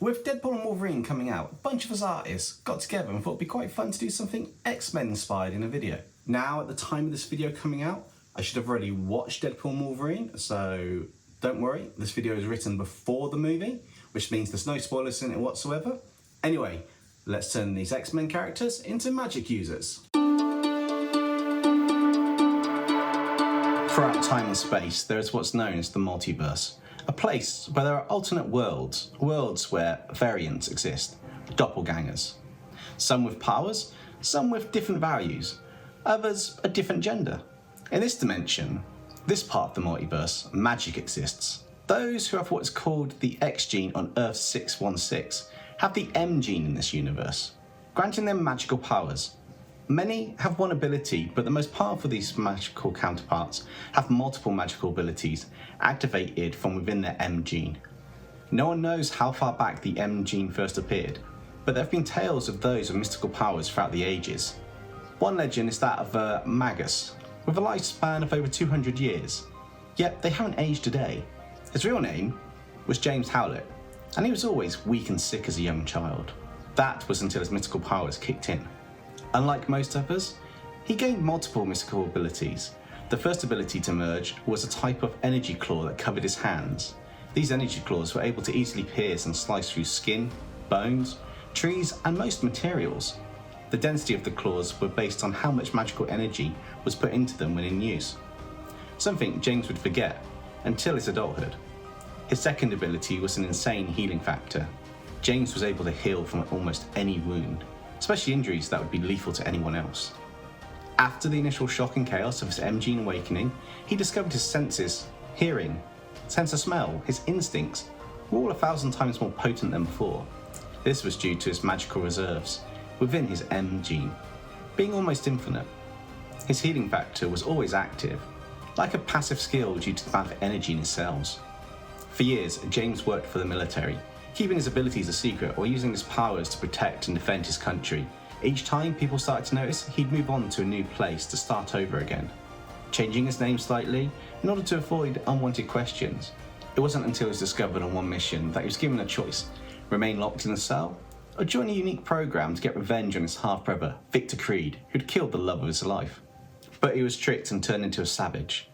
With Deadpool and Wolverine coming out, a bunch of us artists got together and thought it'd be quite fun to do something X-Men inspired in a video. Now, at the time of this video coming out, I should have already watched Deadpool and Wolverine, so don't worry, this video is written before the movie, which means there's no spoilers in it whatsoever. Anyway, let's turn these X-Men characters into magic users. Throughout time and space, there is what's known as the multiverse. A place where there are alternate worlds where variants exist, doppelgangers. Some with powers, some with different values, others a different gender. In this dimension, this part of the multiverse, magic exists. Those who have what's called the X gene on Earth 616 have the M gene in this universe, granting them magical powers. Many have one ability, but the most powerful of these magical counterparts have multiple magical abilities activated from within their M gene. No one knows how far back the M gene first appeared, but there have been tales of those with mystical powers throughout the ages. One legend is that of Magus, with a lifespan of over 200 years, yet they haven't aged a day. His real name was James Howlett, and he was always weak and sick as a young child. That was until his mystical powers kicked in. Unlike most others, he gained multiple mystical abilities. The first ability to emerge was a type of energy claw that covered his hands. These energy claws were able to easily pierce and slice through skin, bones, trees, and most materials. The density of the claws were based on how much magical energy was put into them when in use. Something James would forget until his adulthood. His second ability was an insane healing factor. James was able to heal from almost any wound, especially injuries that would be lethal to anyone else. After the initial shock and chaos of his M gene awakening, he discovered his senses, hearing, sense of smell, his instincts, were all 1,000 times more potent than before. This was due to his magical reserves within his M gene, being almost infinite. His healing factor was always active, like a passive skill due to the amount of energy in his cells. For years, James worked for the military, keeping his abilities a secret or using his powers to protect and defend his country. Each time people started to notice, he'd move on to a new place to start over again, changing his name slightly in order to avoid unwanted questions. It wasn't until he was discovered on one mission that he was given a choice: remain locked in a cell, or join a unique program to get revenge on his half-brother, Victor Creed, who'd killed the love of his life. But he was tricked and turned into a savage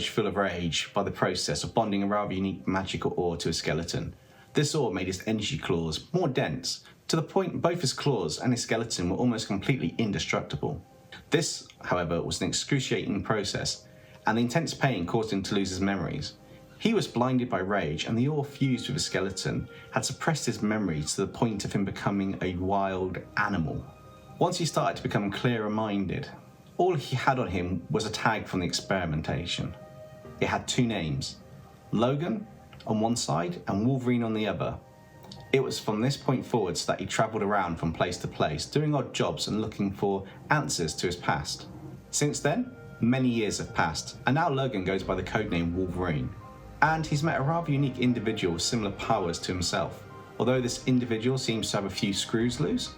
full of rage by the process of bonding a rather unique magical ore to his skeleton. This ore made his energy claws more dense, to the point both his claws and his skeleton were almost completely indestructible. This, however, was an excruciating process, and the intense pain caused him to lose his memories. He was blinded by rage, and the ore fused with his skeleton had suppressed his memories to the point of him becoming a wild animal. Once he started to become clearer-minded, all he had on him was a tag from the experimentation. It had two names: Logan on one side and Wolverine on the other. It was from this point forwards that he travelled around from place to place, doing odd jobs and looking for answers to his past. Since then, many years have passed, and now Logan goes by the codename Wolverine. And he's met a rather unique individual with similar powers to himself, although this individual seems to have a few screws loose,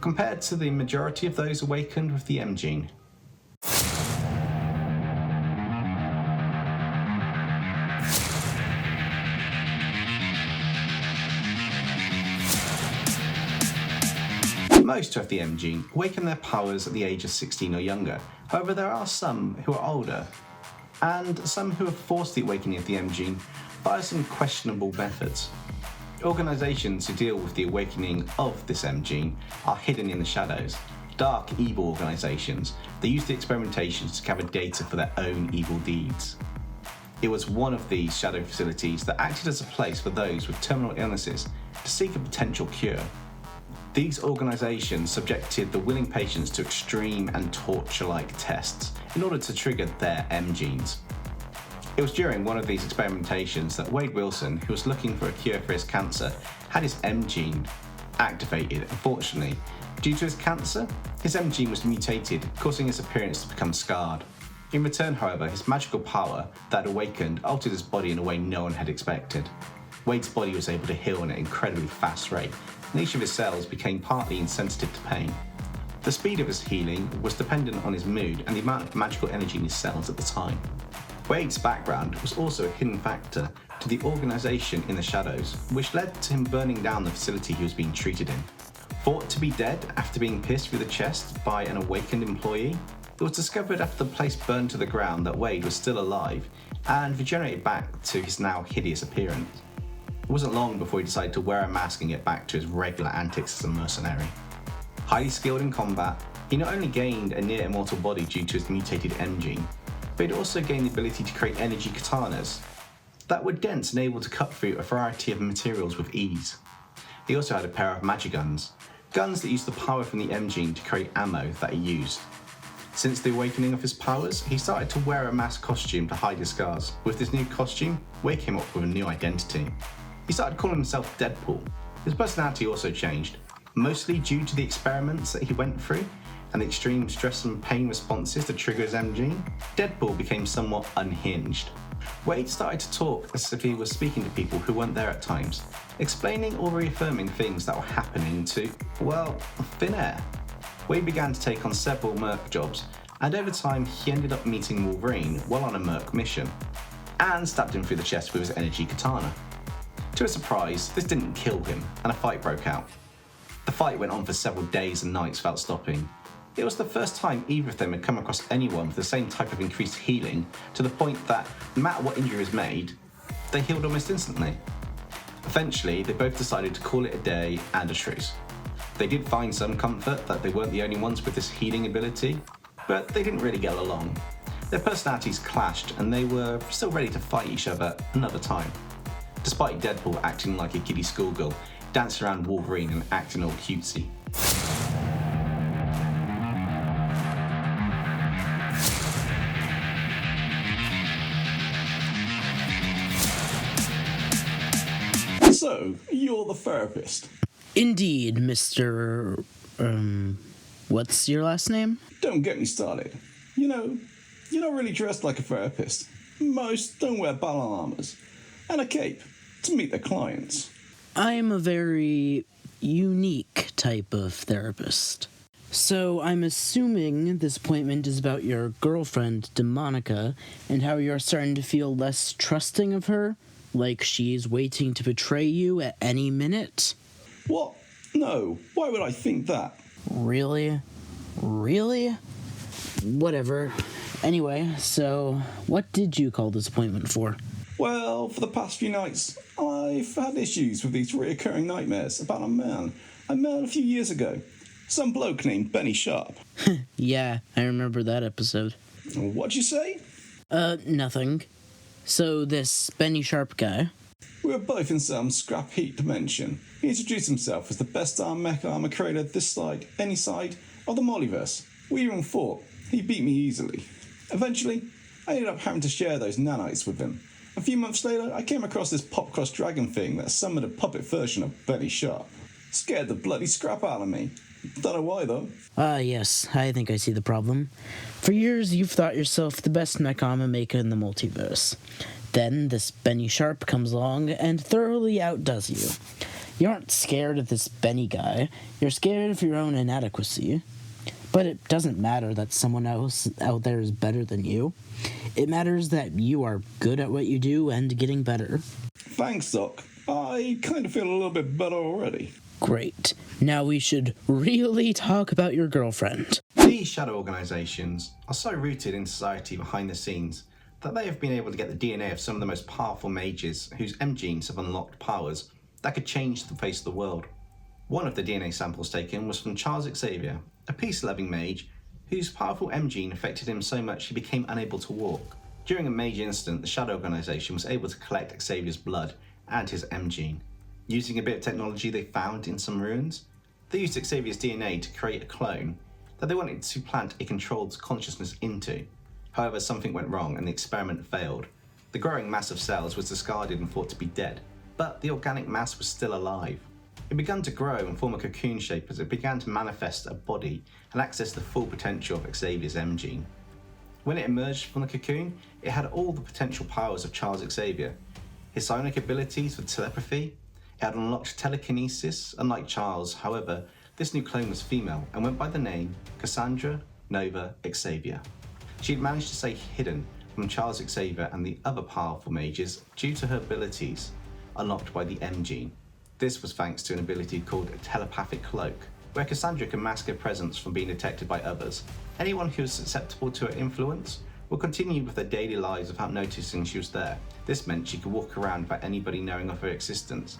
compared to the majority of those awakened with the M gene. Most who have the M gene awaken their powers at the age of 16 or younger. However, there are some who are older, and some who have forced the awakening of the M gene via some questionable methods. Organisations who deal with the awakening of this M gene are hidden in the shadows. Dark, evil organisations. They use the experimentations to gather data for their own evil deeds. It was one of these shadow facilities that acted as a place for those with terminal illnesses to seek a potential cure. These organisations subjected the willing patients to extreme and torture-like tests in order to trigger their M genes. It was during one of these experimentations that Wade Wilson, who was looking for a cure for his cancer, had his M gene activated. Unfortunately, due to his cancer, his M gene was mutated, causing his appearance to become scarred. In return, however, his magical power that had awakened altered his body in a way no one had expected. Wade's body was able to heal at an incredibly fast rate, and each of his cells became partly insensitive to pain. The speed of his healing was dependent on his mood and the amount of magical energy in his cells at the time. Wade's background was also a hidden factor to the organisation in the shadows, which led to him burning down the facility he was being treated in. Thought to be dead after being pierced through the chest by an awakened employee, it was discovered after the place burned to the ground that Wade was still alive and regenerated back to his now hideous appearance. It wasn't long before he decided to wear a mask and get back to his regular antics as a mercenary. Highly skilled in combat, he not only gained a near immortal body due to his mutated M gene, but he'd also gained the ability to create energy katanas that were dense and able to cut through a variety of materials with ease. He also had a pair of magic guns that used the power from the M gene to create ammo that he used. Since the awakening of his powers, he started to wear a mask costume to hide his scars. With this new costume, Wade came up with a new identity. He started calling himself Deadpool. His personality also changed, mostly due to the experiments that he went through and the extreme stress and pain responses to trigger his M gene. Deadpool became somewhat unhinged. Wade started to talk as if he was speaking to people who weren't there at times, explaining or reaffirming things that were happening to, well, thin air. Wade began to take on several merc jobs, and over time he ended up meeting Wolverine while on a merc mission, and stabbed him through the chest with his energy katana. To his surprise, this didn't kill him, and a fight broke out. The fight went on for several days and nights without stopping. It was the first time either of them had come across anyone with the same type of increased healing, to the point that, no matter what injury was made, they healed almost instantly. Eventually, they both decided to call it a day and a truce. They did find some comfort that they weren't the only ones with this healing ability, but they didn't really get along. Their personalities clashed and they were still ready to fight each other another time. Despite Deadpool acting like a kiddie schoolgirl, dancing around Wolverine and acting all cutesy. So, you're the therapist? Indeed, Mr. What's your last name? Don't get me started. You know, you're not really dressed like a therapist. Most don't wear battle armors and a cape to meet their clients. I'm a very unique type of therapist. So I'm assuming this appointment is about your girlfriend, Demonica, and how you're starting to feel less trusting of her, like she's waiting to betray you at any minute. What? No, why would I think that? Really? Really? Whatever. Anyway, so what did you call this appointment for? Well, for the past few nights, I've had issues with these reoccurring nightmares about a man I met a few years ago. Some bloke named Benny Sharp. Yeah, I remember that episode. What'd you say? Nothing. So this Benny Sharp guy... We were both in some scrap heap dimension. He introduced himself as the best mech armor creator this side, any side, of the multiverse. We even fought. He beat me easily. Eventually, I ended up having to share those nanites with him. A few months later, I came across this pop-cross dragon thing that summoned a puppet version of Benny Sharp. Scared the bloody scrap out of me. Don't know why, though. Yes, I think I see the problem. For years, you've thought yourself the best mech armor maker in the multiverse. Then, this Benny Sharp comes along and thoroughly outdoes you. You aren't scared of this Benny guy, you're scared of your own inadequacy. But it doesn't matter that someone else out there is better than you. It matters that you are good at what you do and getting better. Thanks, Doc. I kind of feel a little bit better already. Great. Now we should really talk about your girlfriend. These shadow organisations are so rooted in society behind the scenes that they have been able to get the DNA of some of the most powerful mages whose M genes have unlocked powers that could change the face of the world. One of the DNA samples taken was from Charles Xavier, a peace-loving mage whose powerful M gene affected him so much he became unable to walk. During a major incident, the Shadow Organisation was able to collect Xavier's blood and his M gene. Using a bit of technology they found in some ruins, they used Xavier's DNA to create a clone that they wanted to plant a controlled consciousness into. However, something went wrong and the experiment failed. The growing mass of cells was discarded and thought to be dead, but the organic mass was still alive. It began to grow and form a cocoon shape as it began to manifest a body and access the full potential of Xavier's M gene. When it emerged from the cocoon, it had all the potential powers of Charles Xavier. His psionic abilities with telepathy, it had unlocked telekinesis, unlike Charles. However, this new clone was female and went by the name Cassandra Nova Xavier. She had managed to stay hidden from Charles Xavier and the other powerful mages due to her abilities unlocked by the M gene. This was thanks to an ability called a telepathic cloak, where Cassandra can mask her presence from being detected by others. Anyone who was susceptible to her influence would continue with their daily lives without noticing she was there. This meant she could walk around without anybody knowing of her existence.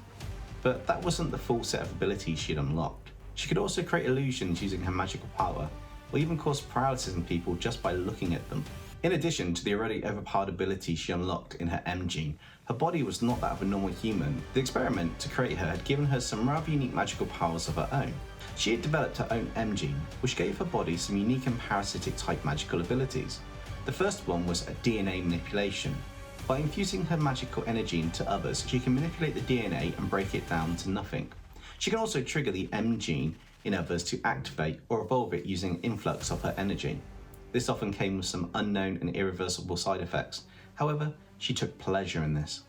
But that wasn't the full set of abilities she had unlocked. She could also create illusions using her magical power, or even cause paralysis in people just by looking at them. In addition to the already overpowered abilities she unlocked in her M gene, her body was not that of a normal human. The experiment to create her had given her some rather unique magical powers of her own. She had developed her own M gene, which gave her body some unique and parasitic type magical abilities. The first one was a DNA manipulation. By infusing her magical energy into others, she can manipulate the DNA and break it down to nothing. She can also trigger the M gene in others to activate or evolve it using an influx of her energy. This often came with some unknown and irreversible side effects. However, she took pleasure in this.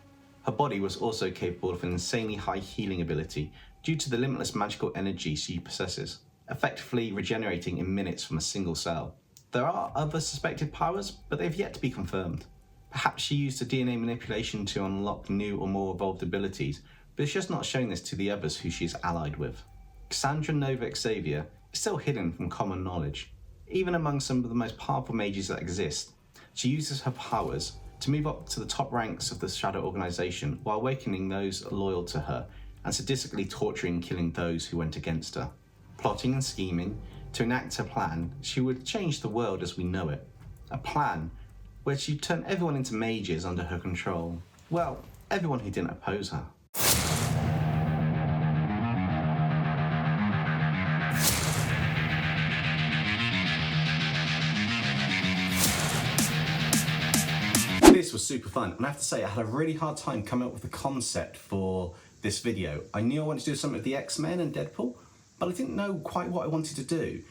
Her body was also capable of an insanely high healing ability due to the limitless magical energy she possesses, effectively regenerating in minutes from a single cell. There are other suspected powers, but they've yet to be confirmed. Perhaps she used the DNA manipulation to unlock new or more evolved abilities, but it's just not showing this to the others who she is allied with. Cassandra Nova Xavier is still hidden from common knowledge. Even among some of the most powerful mages that exist, she uses her powers to move up to the top ranks of the Shadow Organization while awakening those loyal to her and sadistically torturing and killing those who went against her. Plotting and scheming to enact her plan, she would change the world as we know it. A plan where she'd turn everyone into mages under her control. Well, everyone who didn't oppose her. This was super fun, and I have to say I had a really hard time coming up with the concept for this video. I knew I wanted to do something with the X-Men and Deadpool, but I didn't know quite what I wanted to do.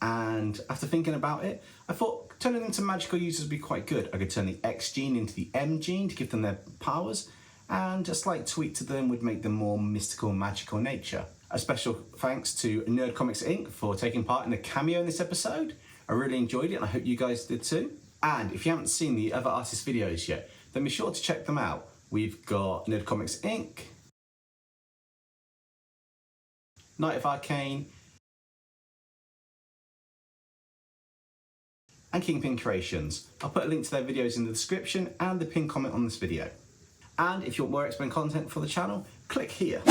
And after thinking about it, I thought turning them into magical users would be quite good. I could turn the X gene into the M gene to give them their powers, and a slight tweak to them would make them more mystical and magical in nature. A special thanks to Nerd Comics Inc. for taking part in a cameo in this episode. I really enjoyed it, and I hope you guys did too. And if you haven't seen the other artist videos yet, then be sure to check them out. We've got Nerd Comics Inc., Night of Arcane, and Kingpin Creations. I'll put a link to their videos in the description and the pinned comment on this video. And if you want more X-Men content for the channel, click here.